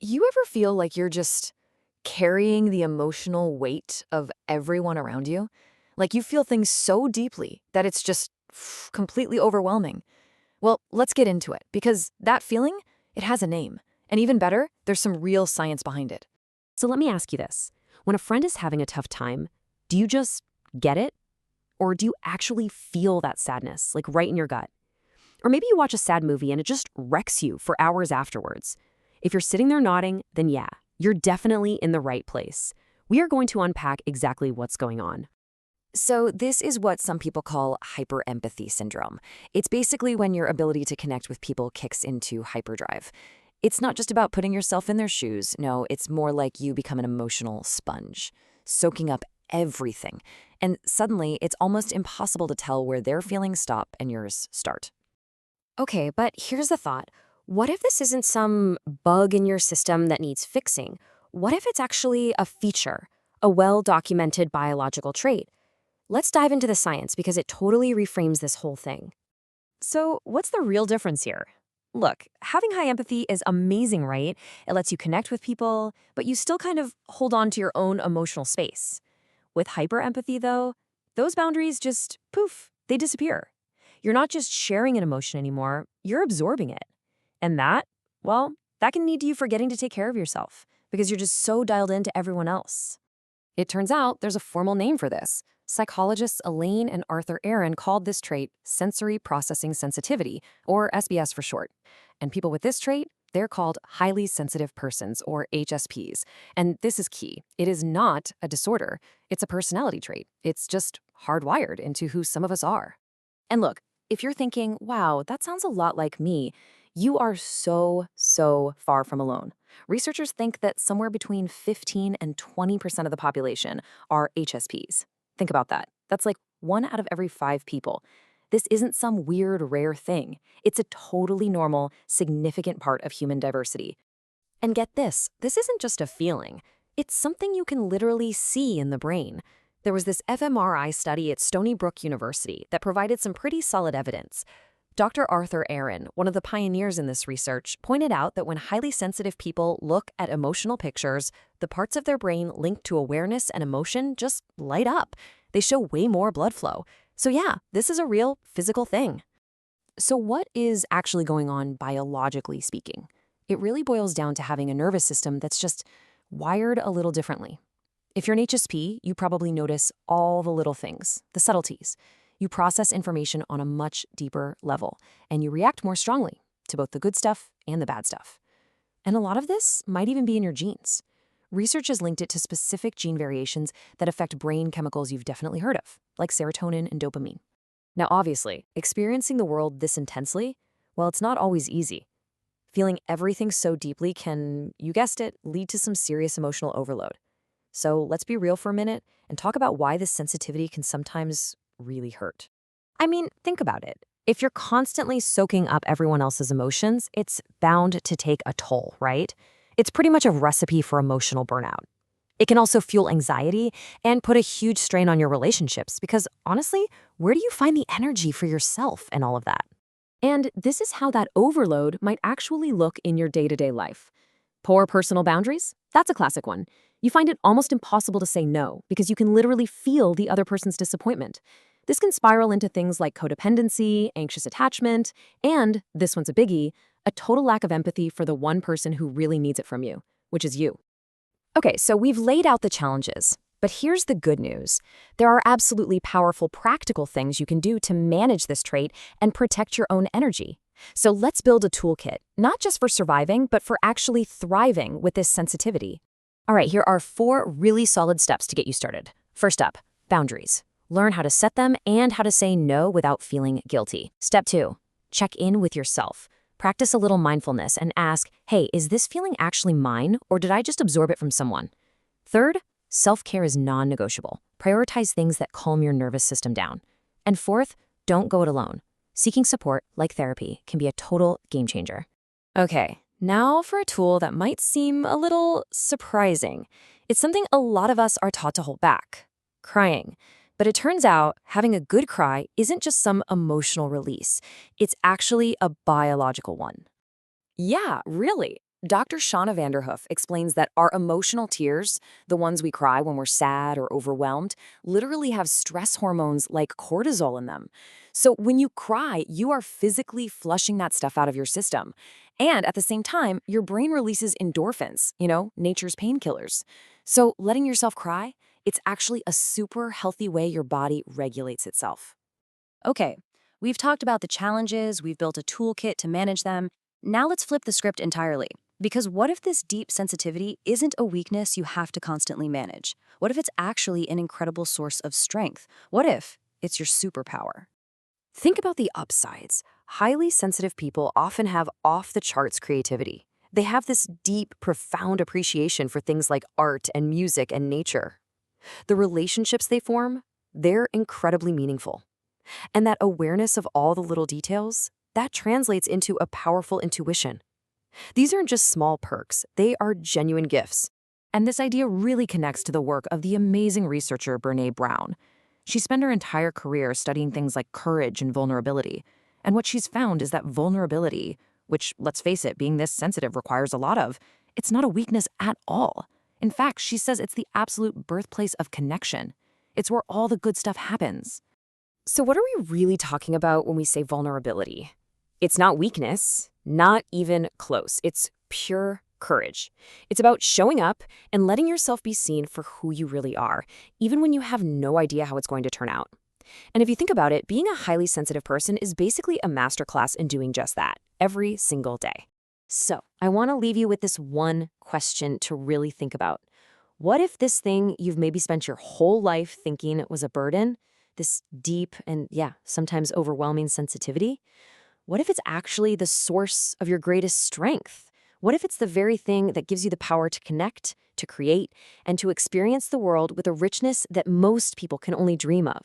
You ever feel like you're just carrying the emotional weight of everyone around you? Like you feel things so deeply that it's just completely overwhelming. Well, let's get into it because that feeling, it has a name. And even better, there's some real science behind it. So let me ask you this. When a friend is having a tough time, do you just get it? Or do you actually feel that sadness, like right in your gut? Or maybe you watch a sad movie and it just wrecks you for hours afterwards. If you're sitting there nodding, then yeah, you're definitely in the right place. We are going to unpack exactly what's going on. So, this is what some people call hyperempathy syndrome. It's basically when your ability to connect with people kicks into hyperdrive. It's not just about putting yourself in their shoes. No, it's more like you become an emotional sponge, soaking up everything. And suddenly, it's almost impossible to tell where their feelings stop and yours start. Okay, but here's the thought. What if this isn't some bug in your system that needs fixing? What if it's actually a feature, a well-documented biological trait? Let's dive into the science because it totally reframes this whole thing. So, what's the real difference here? Look, having high empathy is amazing, right? It lets you connect with people, but you still kind of hold on to your own emotional space. With hyperempathy, though, those boundaries just poof, they disappear. You're not just sharing an emotion anymore, you're absorbing it. And that, well, that can lead to you forgetting to take care of yourself because you're just so dialed into everyone else. It turns out there's a formal name for this. Psychologists Elaine and Arthur Aaron called this trait sensory processing sensitivity, or SBS for short. And people with this trait, they're called highly sensitive persons, or HSPs. And this is key. It is not a disorder. It's a personality trait. It's just hardwired into who some of us are. And look, if you're thinking, wow, that sounds a lot like me, you are so far from alone. Researchers think that somewhere between 15 and 20% of the population are HSPs. Think about that. That's like 1 out of every 5 people. This isn't some weird, rare thing. It's a totally normal, significant part of human diversity. And get this isn't just a feeling. It's something you can literally see in the brain. There was this fMRI study at Stony Brook University that provided some pretty solid evidence. Dr. Arthur Aaron, one of the pioneers in this research, pointed out that when highly sensitive people look at emotional pictures, the parts of their brain linked to awareness and emotion just light up. They show way more blood flow. So yeah, this is a real physical thing. So what is actually going on biologically speaking? It really boils down to having a nervous system that's just wired a little differently. If you're an HSP, you probably notice all the little things, the subtleties. You process information on a much deeper level, and you react more strongly to both the good stuff and the bad stuff. And a lot of this might even be in your genes. Research has linked it to specific gene variations that affect brain chemicals you've definitely heard of, like serotonin and dopamine. Now, obviously, experiencing the world this intensely, well, it's not always easy. Feeling everything so deeply can, you guessed it, lead to some serious emotional overload. So let's be real for a minute and talk about why this sensitivity can sometimes really hurt. I mean, think about it. If you're constantly soaking up everyone else's emotions, it's bound to take a toll, right? It's pretty much a recipe for emotional burnout. It can also fuel anxiety and put a huge strain on your relationships because, honestly, where do you find the energy for yourself and all of that? And this is how that overload might actually look in your day-to-day life. Poor personal boundaries? That's a classic one. You find it almost impossible to say no because you can literally feel the other person's disappointment. This can spiral into things like codependency, anxious attachment, and, this one's a biggie, a total lack of empathy for the one person who really needs it from you, which is you. Okay, so we've laid out the challenges, but here's the good news. There are absolutely powerful practical things you can do to manage this trait and protect your own energy. So let's build a toolkit, not just for surviving, but for actually thriving with this sensitivity. All right, here are 4 really solid steps to get you started. First up, boundaries. Learn how to set them and how to say no without feeling guilty. Step 2, check in with yourself. Practice a little mindfulness and ask, hey, is this feeling actually mine or did I just absorb it from someone? Third, self-care is non-negotiable. Prioritize things that calm your nervous system down. And fourth, don't go it alone. Seeking support, like therapy, can be a total game changer. Okay, now for a tool that might seem a little surprising. It's something a lot of us are taught to hold back: crying. But it turns out having a good cry isn't just some emotional release. It's actually a biological one. Yeah, really. Dr. Shauna Vanderhoof explains that our emotional tears, the ones we cry when we're sad or overwhelmed, literally have stress hormones like cortisol in them. So when you cry, you are physically flushing that stuff out of your system. And at the same time, your brain releases endorphins, nature's painkillers. So letting yourself cry, it's actually a super healthy way your body regulates itself. Okay, we've talked about the challenges, we've built a toolkit to manage them. Now let's flip the script entirely. Because what if this deep sensitivity isn't a weakness you have to constantly manage? What if it's actually an incredible source of strength? What if it's your superpower? Think about the upsides. Highly sensitive people often have off-the-charts creativity. They have this deep, profound appreciation for things like art and music and nature. The relationships they form, they're incredibly meaningful. And that awareness of all the little details, that translates into a powerful intuition. These aren't just small perks, they are genuine gifts. And this idea really connects to the work of the amazing researcher Brené Brown. She spent her entire career studying things like courage and vulnerability. And what she's found is that vulnerability, which, let's face it, being this sensitive requires a lot of, it's not a weakness at all. In fact, she says it's the absolute birthplace of connection. It's where all the good stuff happens. So what are we really talking about when we say vulnerability? It's not weakness, not even close. It's pure courage. It's about showing up and letting yourself be seen for who you really are, even when you have no idea how it's going to turn out. And if you think about it, being a highly sensitive person is basically a masterclass in doing just that, every single day. So I want to leave you with this one question to really think about. What if this thing you've maybe spent your whole life thinking was a burden, this deep and, sometimes overwhelming sensitivity? What if it's actually the source of your greatest strength? What if it's the very thing that gives you the power to connect, to create, and to experience the world with a richness that most people can only dream of?